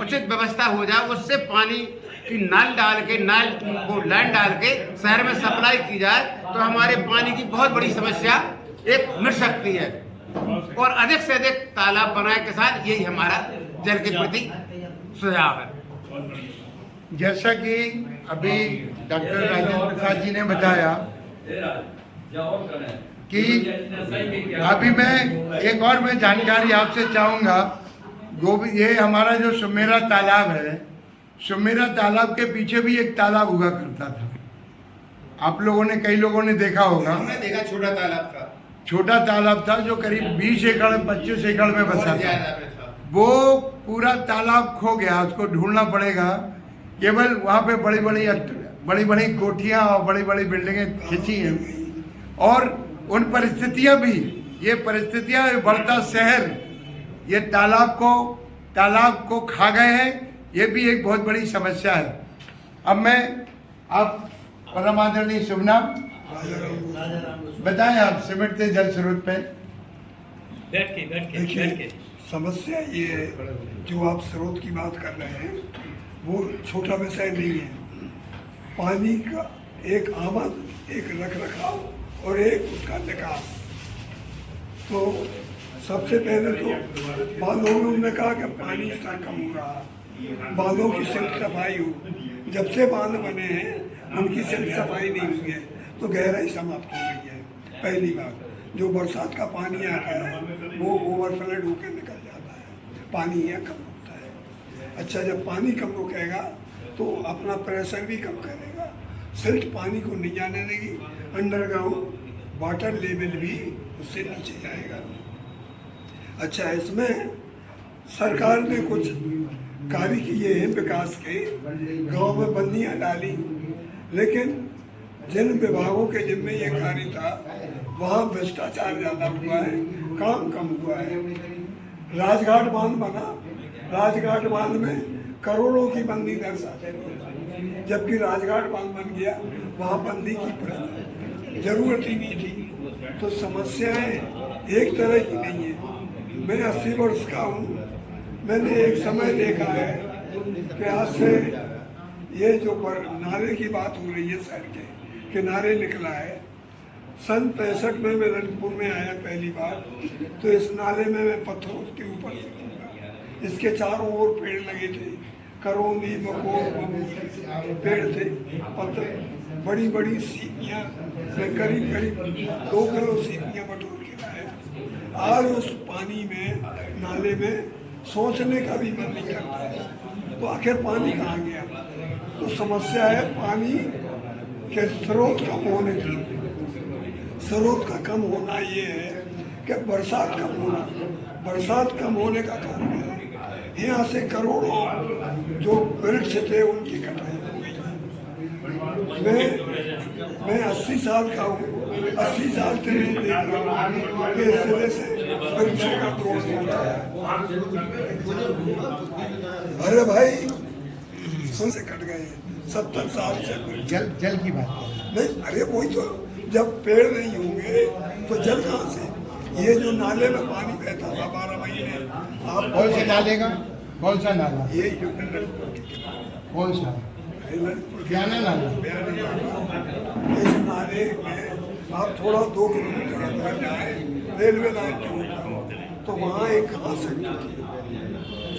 उचित व्यवस्था हो जाए, उससे पानी की नल डाल के लाइन डाल के शहर में सप्लाई की जाए तो हमारे पानी की बहुत बड़ी समस्या एक मिट सकती है। और अधिक से अधिक तालाब बनाए के साथ यही हमारा जल के प्रति सुझाव है। जैसा कि अभी डॉक्टर राजेंद्र प्रसाद जी ने बताया कि अभी मैं जानकारी आपसे चाहूँगा। ये हमारा जो सुमेरा तालाब है, सुमेरा तालाब के पीछे भी एक तालाब हुआ करता था। आप लोगों ने, कई लोगों ने देखा होगा। हमने देखा छोटा तालाब था, छोटा तालाब था जो करीब 20 एकड़ 25 एकड़ में बसा था। वो पूरा तालाब खो गया, उसको ढूंढना पड़ेगा। केवल वहाँ पे बड़ी बड़ी कोठियाँ और बड़ी बड़ी बिल्डिंगें खिंची हैं, और उन परिस्थितियाँ भी, ये परिस्थितियाँ, बढ़ता शहर ये तालाब को खा गए हैं। ये भी एक बहुत बड़ी समस्या है। अब मैं आप परम आदरणीय शुभनाम बताएं, आप सिमटते जल स्रोत पे बैठ के समस्या ये है, जो आप स्रोत की बात कर रहे हैं वो छोटा विषय नहीं है। पानी का एक आमद, एक रखरखाव और एक उसका निकास। तो सबसे पहले तो बांधों ने कहा कि पानी इसका कम हो रहा, बांधों की सिल्क सफाई हो। जब से बांध बने हैं उनकी सिल्क सफाई नहीं हुई है तो गहराई समाप्त हो गई है। पहली बात, जो बरसात का पानी आता है वो ओवरफ्लड होकर निकल जाता है, पानी यहाँ कम रुकता है। अच्छा, जब पानी कम रुकेगा तो अपना प्रेशर भी कम करेगा, सिल्ट पानी को नहीं जाने देगी, अंडरग्राउंड वाटर लेवल भी उससे नीचे जाएगा। अच्छा, इसमें सरकार ने कुछ कार्य किए हैं विकास के, गांव में बंदियां डाली, लेकिन जिन विभागों के जिम्मे ये कार्य था वहाँ भ्रष्टाचार ज़्यादा हुआ है, काम कम हुआ है। राजघाट बांध बना, राजघाट बांध में करोड़ों की बंदी दर्शाते हैं, जबकि राजघाट बांध बन गया, वहाँ बंदी की जरूरत ही नहीं थी। तो समस्याएं एक तरह की नहीं है। मैं 80 वर्ष का हूँ, मैंने एक समय देखा है कि आज से ये जो नाले की बात हो रही है, शहर के किनारे निकला है। सन 65 में मैं ललितपुर में आया पहली बार, तो इस नाले में मैं पत्थरों के ऊपर से, इसके चारों ओर पेड़ लगे थे, करौंदी, मकोर पेड़ थे, पत्थर, बड़ी बड़ी सीपियाँ, मैं करीब 2 किलो सीपियाँ बटोर के लाया। आज उस पानी में, नाले में सोचने का भी मन नहीं करता है। तो आखिर पानी कहाँ गया? तो समस्या है पानी के स्रोत कम होने की। स्रोत का कम होना ये है कि बरसात कम होना। बरसात कम होने का कारण है यहाँ से करोड़ों जो वृक्ष थे उनकी कटाई हो गई। मैं 80 साल का हूँ, 80 साल से नहीं देख रहा हूँ कि इस तरह से वृक्षों का तोड़ होता है। अरे भाई, सुन से कट गए 70 साल से। जल की बात नहीं, अरे वही तो, जब पेड़ नहीं होंगे तो जल कहाँ से? ये जो नाले में पानी बहता था 12 महीने, आप कौन से नाले का? कौन सा नाला? ये कौन सा? बयाना नाला। इस नाले में आप थोड़ा 2 किलोमीटर अंदर जाए, रेलवे लाइन के ऊपर, तो वहाँ एक घास थी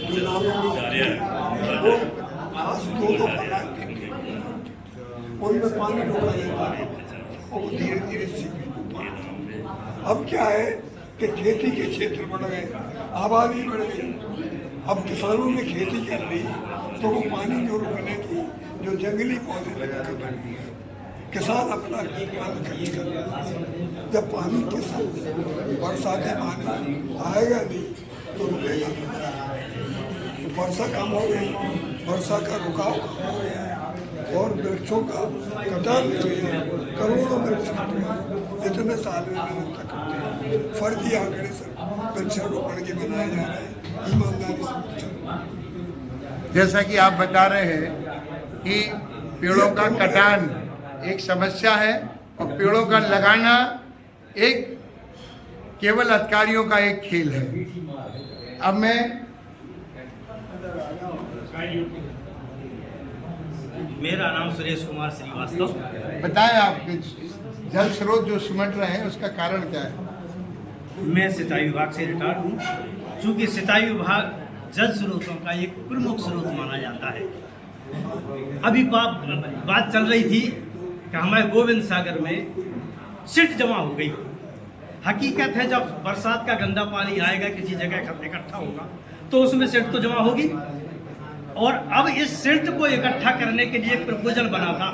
जो नालों में वो घास 2 फैलाती थी, उनमें पानी रोका जाता था और वो धीरे धीरे सीपी होती है। अब क्या है कि खेती के क्षेत्र बढ़ गए, आबादी बढ़ गई। अब किसानों ने खेती कर ली तो वो पानी जो रुकने की, जो जंगली पौधे लगा कर, किसान अपना पानी खर्च कर रहा है। जब पानी के साथ वर्षा के पानी आएगा नहीं तो रुकेगा। तो वर्षा कम हो गई, वर्षा का रुकाव कम हो गया और वृक्षों का कटान हो गया। करोड़ों वृक्ष कट गए, इतने साल में मेहनत करते हैं। फर्जी आंकड़े से वृक्षारोपण के बनाए जा रहे हैं, ईमानदारी से। जैसा कि आप बता रहे हैं कि पेड़ों का कटान एक समस्या है और पेड़ों का लगाना एक केवल अधिकारियों का एक खेल है। अब मैं मेरा नाम सुरेश कुमार श्रीवास्तव। बताएं आपके जल स्रोत जो सिमट रहे हैं उसका कारण क्या है? मैं सिंचाई विभाग से रिटायर्ड हूँ। चूँकि सिंचाई विभाग जल स्रोतों का एक प्रमुख स्रोत माना जाता है। अभी बात चल रही थी कि हमारे गोविंद सागर में सिल्ट जमा हो गई। हकीकत है जब बरसात का गंदा पानी आएगा किसी जगह इकट्ठा होगा तो उसमें सिल्ट तो जमा होगी। और अब इस सिल्ट को इकट्ठा करने के लिए एक प्रपोजल बना था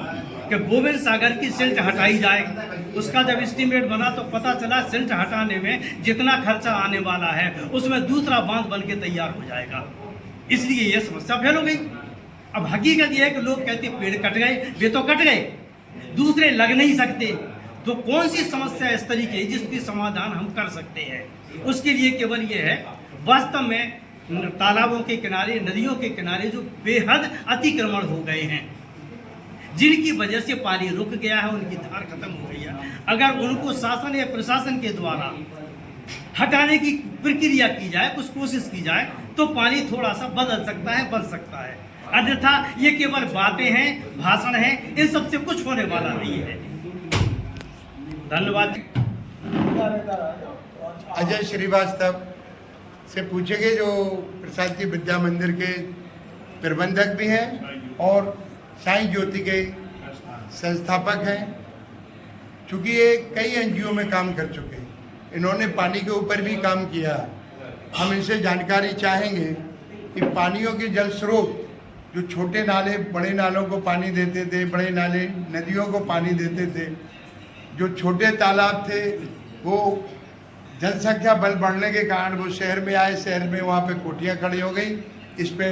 कि गोविंद सागर की सिल्ट हटाई जाए। उसका जब एस्टीमेट बना तो पता चला सिल्ट हटाने में जितना खर्चा आने वाला है उसमें दूसरा बांध बन के तैयार हो जाएगा। इसलिए यह समस्या फैल हो गई। अब हकीकत यह है कि लोग कहते पेड़ कट गए, वे तो कट गए, दूसरे लग नहीं सकते। तो कौन सी समस्या इस तरीके जिसकी समाधान हम कर सकते हैं? उसके लिए केवल ये है, वास्तव में तालाबों के किनारे, नदियों के किनारे जो बेहद अतिक्रमण हो गए हैं, जिनकी वजह से पानी रुक गया है, उनकी धार खत्म हो गई है, अगर उनको शासन या प्रशासन के द्वारा हटाने की प्रक्रिया की जाए, कुछ कोशिश की जाए, तो पानी थोड़ा सा बदल सकता है, बन सकता है। अन्यथा ये केवल बातें हैं, भाषण हैं, इन सबसे कुछ होने वाला नहीं है। धन्यवाद। अजय श्रीवास्तव से पूछेंगे जो प्रसाद जी विद्या मंदिर के प्रबंधक भी हैं और साईं ज्योति के संस्थापक हैं। चूँकि ये कई एनजीओ में काम कर चुके हैं, इन्होंने पानी के ऊपर भी काम किया। हम इनसे जानकारी चाहेंगे कि पानियों के जल स्रोत जो छोटे नाले बड़े नालों को पानी देते थे, बड़े नाले नदियों को पानी देते थे, जो छोटे तालाब थे वो जनसंख्या बल बढ़ने के कारण वो शहर में आए, शहर में वहाँ पे कोठियाँ खड़ी हो गई। इस पे